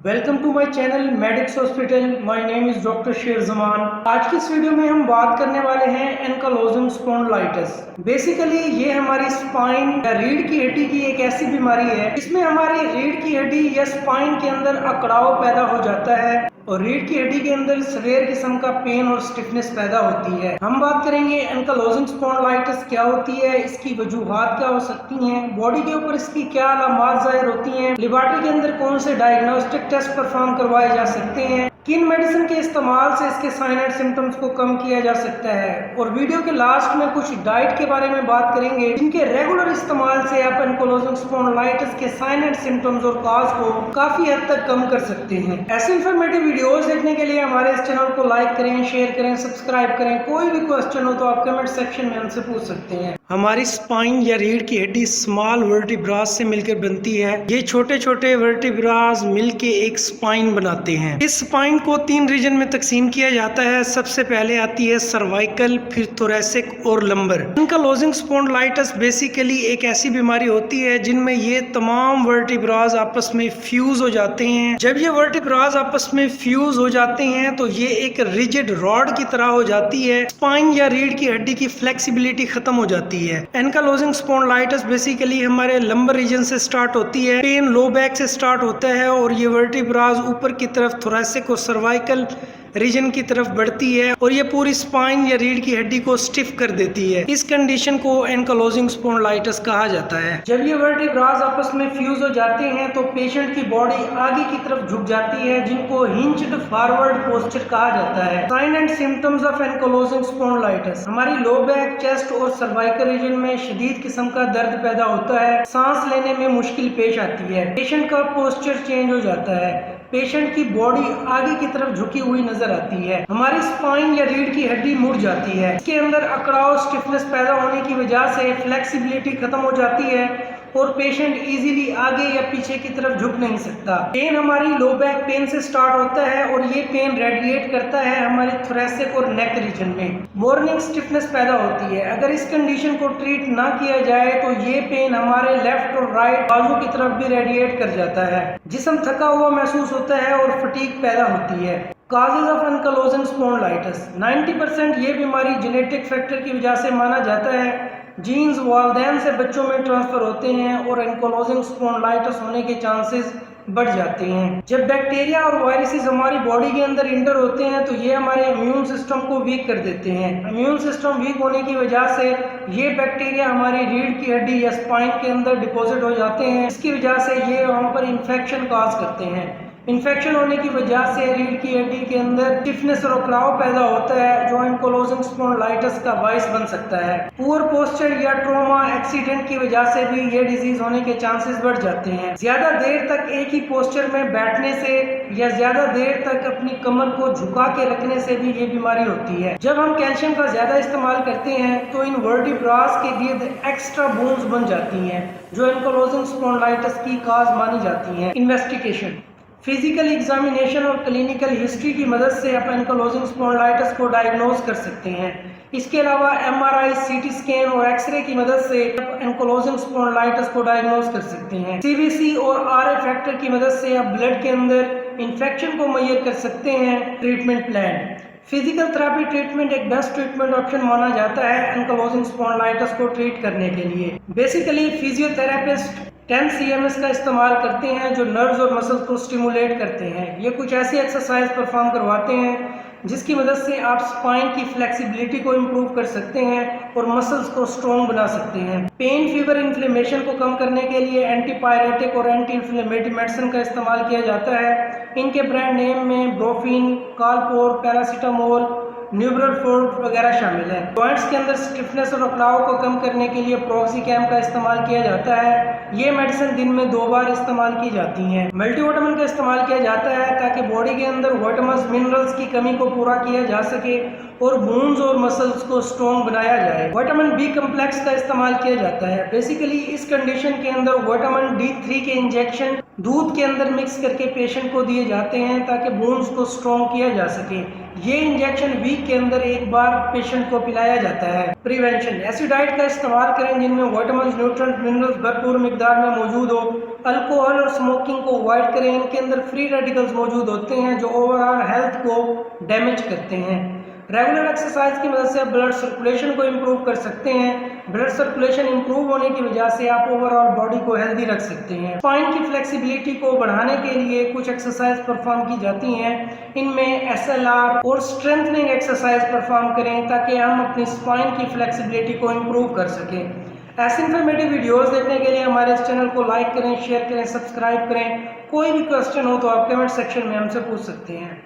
Welcome to my channel Medix hospital. My name is doctor Sher Zaman. आज की इस video में हम बात करने वाले हैं एंकालोजिंग स्पॉन्डिलाइटिस। बेसिकली ये हमारी स्पाइन या रीढ़ की हड्डी की एक ऐसी बीमारी है इसमें हमारी रीढ़ की हड्डी या स्पाइन के अंदर अकड़ाव पैदा हो जाता है और रीढ़ की हड्डी के अंदर सीवियर किस्म का पेन और स्टिफनेस पैदा होती है। हम बात करेंगे एंकालोजिंग स्पॉन्डिलाइटिस क्या होती है, इसकी वजूहात क्या हो सकती हैं, बॉडी के ऊपर इसकी क्या अलामात जाहिर होती हैं, लेबोरेटरी के अंदर कौन से डायग्नोस्टिक टेस्ट परफॉर्म करवाए जा सकते हैं, किन मेडिसिन के इस्तेमाल से इसके साइन एंड सिम्टम्स को कम किया जा सकता है, और वीडियो के लास्ट में कुछ डाइट के बारे में बात करेंगे जिनके रेगुलर इस्तेमाल से आप एंकालोजिंग स्पॉन्डिलाइटिस के साइन एंड सिम्टम्स और कॉज को काफी हद तक कम कर सकते हैं। ऐसे इंफॉर्मेटिव वीडियोस देखने के लिए हमारे इस चैनल को लाइक करें, शेयर करें, सब्सक्राइब करें। कोई भी क्वेश्चन हो तो आप कमेंट सेक्शन में हमसे पूछ सकते हैं। हमारी स्पाइन या रीढ़ की हड्डी स्मॉल वर्टिब्रास से मिलकर बनती है। ये छोटे छोटे वर्टिब्रास मिलके एक स्पाइन बनाते हैं। इस स्पाइन को 3 रीजन में तकसीम किया जाता है। सबसे पहले आती है सर्वाइकल, फिर थोरैसिक और लंबर। एंकालोजिंग स्पॉन्डिलाइटिस बेसिकली एक ऐसी बीमारी होती है जिनमें ये तमाम वर्टिब्रास आपस में फ्यूज हो जाते हैं। जब ये वर्टिब्रास आपस में फ्यूज हो जाते हैं तो ये एक रिजिड रॉड की तरह हो जाती है। स्पाइन या रीढ़ की हड्डी की फ्लेक्सिबिलिटी खत्म हो जाती है। एंकालोजिंग स्पॉन्डिलाइटिस बेसिकली हमारे लंबर रीजन से स्टार्ट होती है। पेन लो बैक से स्टार्ट होता है और ये वर्टिब्रास ऊपर की तरफ थोरैसिक और सर्वाइकल रीजन की तरफ बढ़ती है और ये पूरी स्पाइन या रीढ़ की हड्डी को स्टिफ कर देती है। इस कंडीशन को एंकालोजिंग स्पॉन्डिलाइटिस कहा जाता है। जब ये वर्टिब्रास आपस में फ्यूज हो जाते हैं तो पेशेंट की बॉडी आगे की तरफ झुक जाती है जिनको हिंज्ड फॉरवर्ड पोस्चर कहा जाता है। Sign and symptoms of ankylosing spondylitis, हमारी लो बैक, चेस्ट और सर्वाइकल रीजन में शदीद किस्म का दर्द पैदा होता है। सांस लेने में मुश्किल पेश आती है। पेशेंट का पोस्चर चेंज हो जाता है। पेशेंट की बॉडी आगे की तरफ झुकी हुई नजर आती है। हमारी स्पाइन या रीढ़ की हड्डी मुड़ जाती है। इसके अंदर अकड़ाव, स्टिफनेस पैदा होने की वजह से फ्लेक्सिबिलिटी खत्म हो जाती है और पेशेंट इजीली आगे या पीछे की तरफ झुक नहीं सकता। पेन हमारी लो बैक पेन से स्टार्ट होता है और ये पेन रेडिएट करता है हमारे थोरैसिक और नेक रीजन में। मॉर्निंग स्टिफनेस पैदा होती है। अगर इस कंडीशन को ट्रीट ना किया जाए तो ये पेन हमारे लेफ्ट और राइट बाजू की तरफ भी रेडिएट कर जाता है। जिस्म थका हुआ महसूस होता है और फटीग पैदा होती है। काजेज ऑफ एंकालोजिंग स्पॉन्डिलाइटिस, 90% ये बीमारी जेनेटिक फैक्टर की वजह से माना जाता है। जीन्स वालिदैन से बच्चों में ट्रांसफर होते हैं और एंकालोजिंग स्पॉन्डिलाइटिस होने के चांसेस बढ़ जाते हैं। जब बैक्टीरिया और वायरसेस हमारी बॉडी के अंदर इंटर होते हैं तो ये हमारे इम्यून सिस्टम को वीक कर देते हैं। इम्यून सिस्टम वीक होने की वजह से ये बैक्टीरिया हमारी रीढ़ की हड्डी या स्पाइन के अंदर डिपॉजिट हो जाते हैं। इसकी वजह से ये वहाँ पर इन्फेक्शन कॉज करते हैं। इन्फेक्शन होने की वजह से रीढ़ की हड्डी के अंदर स्टिफनेस और अकड़ाव पैदा होता है जो एंकालोजिंग स्पॉन्डिलाइटिस का बाइस बन सकता है। पुअर पोस्चर या ट्रॉमा, एक्सीडेंट की वजह से भी ये डिजीज होने के चांसेस बढ़ जाते हैं। ज्यादा देर तक एक ही पोस्चर में बैठने से या ज्यादा देर तक अपनी कमर को झुका के रखने से भी ये बीमारी होती है। जब हम कैल्शियम का ज्यादा इस्तेमाल करते हैं तो इन वर्टिब्रास के गिर्द एक्स्ट्रा बोन्स बन जाती हैं जो एंकालोजिंग स्पॉन्डिलाइटिस की काज मानी जाती हैं। इन्वेस्टिगेशन, फिजिकल एग्जामिनेशन और क्लिनिकल हिस्ट्री की मदद से आप एंकालोजिंग स्पॉन्डिलाइटिस को डायग्नोज कर सकते हैं। इसके अलावा एमआरआई, सीटी स्कैन और एक्सरे की मदद से आप एंकालोजिंग स्पॉन्डिलाइटिस को डायग्नोज कर सकते हैं। सीबीसी और आरए फैक्टर की मदद से आप ब्लड के अंदर इन्फेक्शन को मुहैया कर सकते हैं। Treatment plan, physical therapy treatment एक बेस्ट ट्रीटमेंट ऑप्शन माना जाता है एंकालोजिंग स्पॉन्डिलाइटिस को ट्रीट करने के लिए। बेसिकली फिजियोथेरेपिस्ट 10 CMS का इस्तेमाल करते हैं जो नर्व्स और मसल्स को स्टिमुलेट करते हैं। ये कुछ ऐसी एक्सरसाइज परफॉर्म करवाते हैं जिसकी मदद से आप स्पाइन की फ्लेक्सिबिलिटी को इम्प्रूव कर सकते हैं और मसल्स को स्ट्रॉन्ग बना सकते हैं। पेन, फीवर, इन्फ्लेमेशन को कम करने के लिए एंटीपायरेटिक और एंटी इन्फ्लेमेटरी मेडिसिन का इस्तेमाल किया जाता है। इनके ब्रांड नेम में ब्रोफिन, कालपोर, पैरासीटामोल, न्यूब्रोफोर्ट वगैरह शामिल है। जॉइंट्स के अंदर स्टिफनेस और अकड़ाव को कम करने के लिए प्रोक्सीकैम का इस्तेमाल किया जाता है। ये मेडिसिन दिन में 2 बार इस्तेमाल की जाती हैं। मल्टीविटामिन का इस्तेमाल किया जाता है ताकि बॉडी के अंदर विटामिन्स, मिनरल्स की कमी को पूरा किया जा सके और बोन्स और मसल्स को स्ट्रॉन्ग बनाया जाए। विटामिन बी कम्प्लेक्स का इस्तेमाल किया जाता है। बेसिकली इस कंडीशन के अंदर विटामिन D3 के इंजेक्शन दूध के अंदर मिक्स करके पेशेंट को दिए जाते हैं ताकि बोन्स को स्ट्रॉन्ग किया जा सके। ये इंजेक्शन वीक के अंदर एक बार पेशेंट को पिलाया जाता है। प्रिवेंशन, ऐसी डाइट का इस्तेमाल करें जिनमें विटामिन, न्यूट्रिएंट, मिनरल्स भरपूर मिकदार में मौजूद हो। अल्कोहल और स्मोकिंग को अवॉइड करें, इनके अंदर फ्री रेडिकल्स मौजूद होते हैं जो ओवरऑल हेल्थ को डैमेज करते हैं। रेगुलर एक्सरसाइज की मदद से आप ब्लड सर्कुलेशन को इम्प्रूव कर सकते हैं। ब्लड सर्कुलेशन इम्प्रूव होने की वजह से आप ओवरऑल बॉडी को हेल्दी रख सकते हैं। स्पाइन की फ्लेक्सिबिलिटी को बढ़ाने के लिए कुछ एक्सरसाइज परफॉर्म की जाती हैं। इनमें SLR और स्ट्रेंथनिंग एक्सरसाइज परफॉर्म करें ताकि हम अपनी स्पाइन की फ्लेक्सिबिलिटी को इम्प्रूव कर सकें। ऐसे इन्फॉर्मेटिव वीडियोस देखने के लिए हमारे इस चैनल को लाइक करें, शेयर करें, सब्सक्राइब करें। कोई भी क्वेश्चन हो तो आप कमेंट सेक्शन में हमसे पूछ सकते हैं।